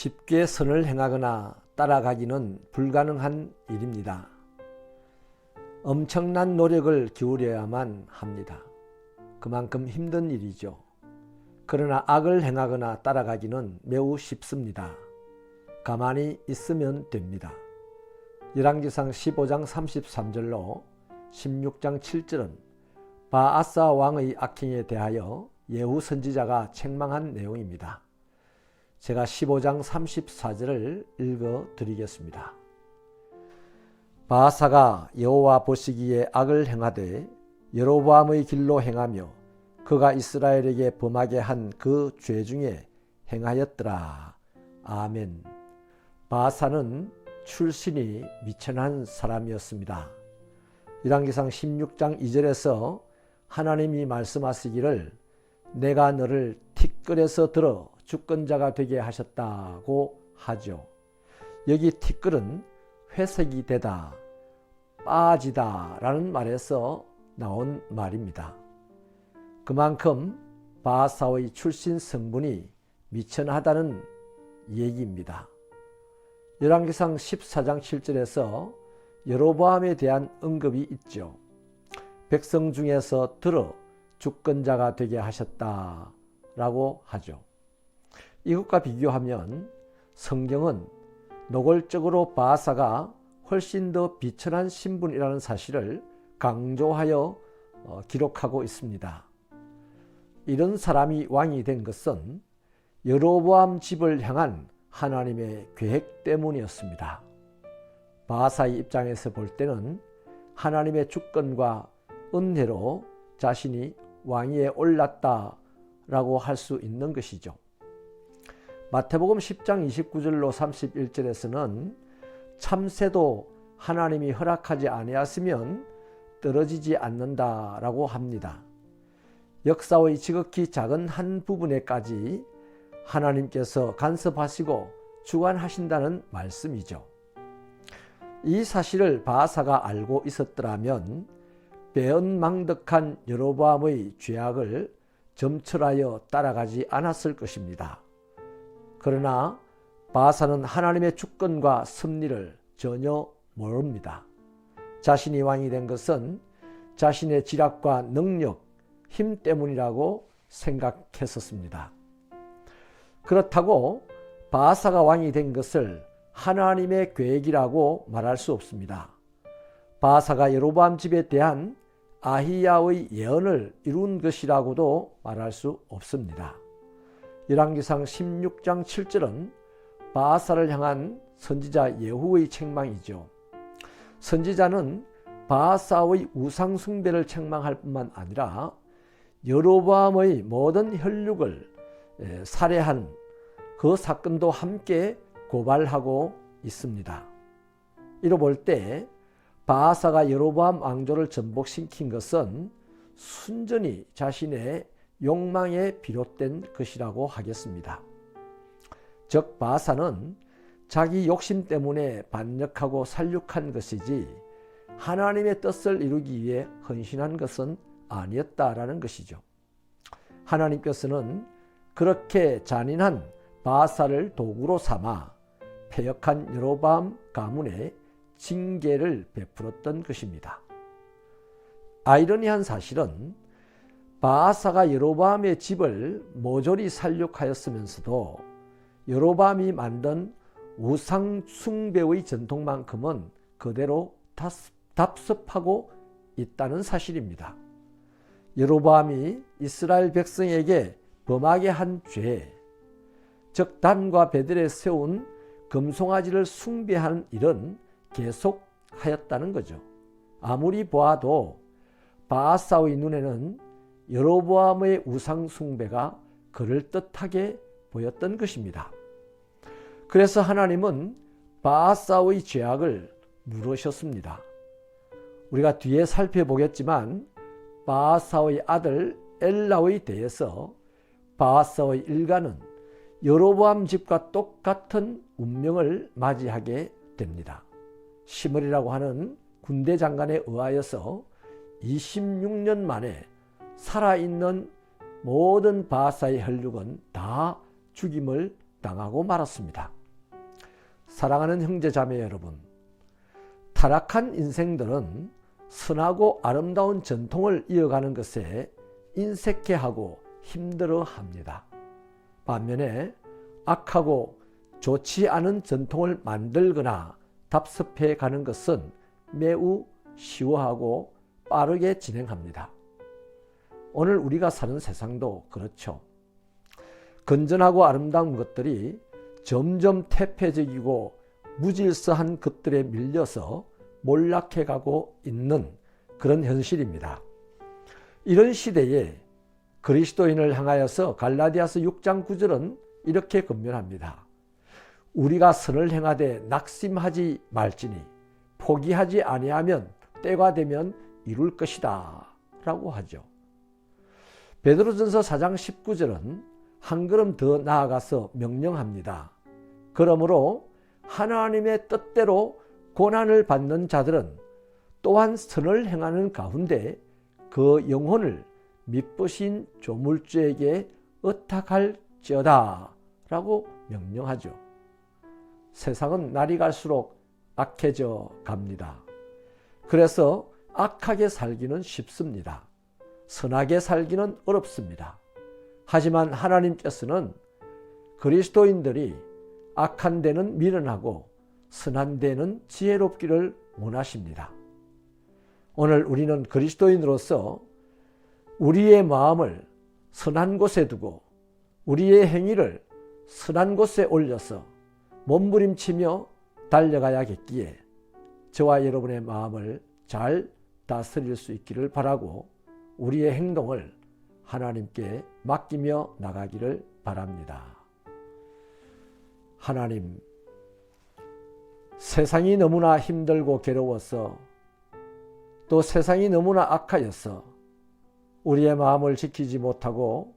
쉽게 선을 행하거나 따라가기는 불가능한 일입니다. 엄청난 노력을 기울여야만 합니다. 그만큼 힘든 일이죠. 그러나 악을 행하거나 따라가기는 매우 쉽습니다. 가만히 있으면 됩니다. 열왕기상 15장 33절로 16장 7절은 바아사 왕의 악행에 대하여 예후 선지자가 책망한 내용입니다. 제가 15장 34절을 읽어 드리겠습니다. 바아사가 여호와 보시기에 악을 행하되 여로보암의 길로 행하며 그가 이스라엘에게 범하게 한 그 죄 중에 행하였더라. 아멘. 바아사는 출신이 미천한 사람이었습니다. 열왕기상 16장 2절에서 하나님이 말씀하시기를 내가 너를 티끌에서 들어 주권자가 되게 하셨다고 하죠. 여기 티끌은 회색이 되다, 빠지다 라는 말에서 나온 말입니다. 그만큼 바아사의 출신 성분이 미천하다는 얘기입니다. 열왕기상 14장 7절에서 여로보암에 대한 언급이 있죠. 백성 중에서 들어 주권자가 되게 하셨다라고 하죠. 이것과 비교하면 성경은 노골적으로 바아사가 훨씬 더 비천한 신분이라는 사실을 강조하여 기록하고 있습니다. 이런 사람이 왕이 된 것은 여로보암 집을 향한 하나님의 계획 때문이었습니다. 바아사의 입장에서 볼 때는 하나님의 주권과 은혜로 자신이 왕위에 올랐다라고 할 수 있는 것이죠. 마태복음 10장 29절로 31절에서는 참새도 하나님이 허락하지 아니하시면 떨어지지 않는다라고 합니다. 역사의 지극히 작은 한 부분에까지 하나님께서 간섭하시고 주관하신다는 말씀이죠. 이 사실을 바아사가 알고 있었더라면 배은망덕한 여로보암의 죄악을 점철하여 따라가지 않았을 것입니다. 그러나 바아사는 하나님의 주권과 섭리를 전혀 모릅니다. 자신이 왕이 된 것은 자신의 지략과 능력, 힘 때문이라고 생각했었습니다. 그렇다고 바아사가 왕이 된 것을 하나님의 계획이라고 말할 수 없습니다. 바아사가 여로보암 집에 대한 아히야의 예언을 이룬 것이라고도 말할 수 없습니다. 열왕기상 16장 7절은 바아사를 향한 선지자 예후의 책망이죠. 선지자는 바아사의 우상 숭배를 책망할 뿐만 아니라 여로보암의 모든 혈육을 살해한 그 사건도 함께 고발하고 있습니다. 이로 볼 때 바아사가 여로보암 왕조를 전복시킨 것은 순전히 자신의 욕망에 비롯된 것이라고 하겠습니다. 즉 바아사는 자기 욕심 때문에 반역하고 살육한 것이지 하나님의 뜻을 이루기 위해 헌신한 것은 아니었다라는 것이죠. 하나님께서는 그렇게 잔인한 바아사를 도구로 삼아 패역한 여로보암 가문에 징계를 베풀었던 것입니다. 아이러니한 사실은 바아사가 여로보암의 집을 모조리 살육하였으면서도 여로보암이 만든 우상 숭배의 전통만큼은 그대로 답습하고 있다는 사실입니다. 여로보암이 이스라엘 백성에게 범하게 한 죄, 즉 단과 베델에 세운 금송아지를 숭배하는 일은 계속하였다는 거죠. 아무리 보아도 바아사의 눈에는 여로보암의 우상 숭배가 그럴듯하게 보였던 것입니다. 그래서 하나님은 바아사의 죄악을 물으셨습니다. 우리가 뒤에 살펴보겠지만 바아사의 아들 엘라에 대해서 바아사의 일가는 여로보암 집과 똑같은 운명을 맞이하게 됩니다. 시므리라고 하는 군대 장관에 의하여서 26년 만에 살아있는 모든 바아사의 혈육은 다 죽임을 당하고 말았습니다. 사랑하는 형제자매 여러분, 타락한 인생들은 선하고 아름다운 전통을 이어가는 것에 인색해하고 힘들어합니다. 반면에 악하고 좋지 않은 전통을 만들거나 답습해 가는 것은 매우 쉬워하고 빠르게 진행합니다. 오늘 우리가 사는 세상도 그렇죠. 건전하고 아름다운 것들이 점점 퇴폐적이고 무질서한 것들에 밀려서 몰락해가고 있는 그런 현실입니다. 이런 시대에 그리스도인을 향하여서 갈라디아서 6장 9절은 이렇게 권면합니다. 우리가 선을 행하되 낙심하지 말지니 포기하지 아니하면 때가 되면 이룰 것이다 라고 하죠. 베드로전서 4장 19절은 한 걸음 더 나아가서 명령합니다. 그러므로 하나님의 뜻대로 고난을 받는 자들은 또한 선을 행하는 가운데 그 영혼을 미쁘신 조물주에게 의탁할지어다 라고 명령하죠. 세상은 날이 갈수록 악해져 갑니다. 그래서 악하게 살기는 쉽습니다. 선하게 살기는 어렵습니다. 하지만 하나님께서는 그리스도인들이 악한 데는 미련하고 선한 데는 지혜롭기를 원하십니다. 오늘 우리는 그리스도인으로서 우리의 마음을 선한 곳에 두고 우리의 행위를 선한 곳에 올려서 몸부림치며 달려가야겠기에 저와 여러분의 마음을 잘 다스릴 수 있기를 바라고 우리의 행동을 하나님께 맡기며 나가기를 바랍니다. 하나님, 세상이 너무나 힘들고 괴로워서 또 세상이 너무나 악하여서 우리의 마음을 지키지 못하고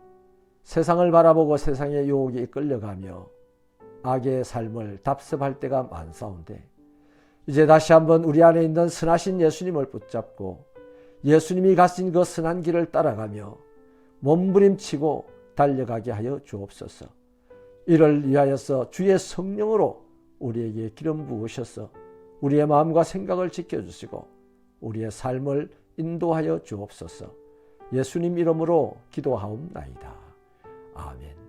세상을 바라보고 세상의 유혹에 이끌려가며 악의 삶을 답습할 때가 많사온데 이제 다시 한번 우리 안에 있는 선하신 예수님을 붙잡고 예수님이 가신 그 선한 길을 따라가며 몸부림치고 달려가게 하여 주옵소서. 이를 위하여서 주의 성령으로 우리에게 기름 부으셔서 우리의 마음과 생각을 지켜주시고 우리의 삶을 인도하여 주옵소서. 예수님 이름으로 기도하옵나이다. 아멘.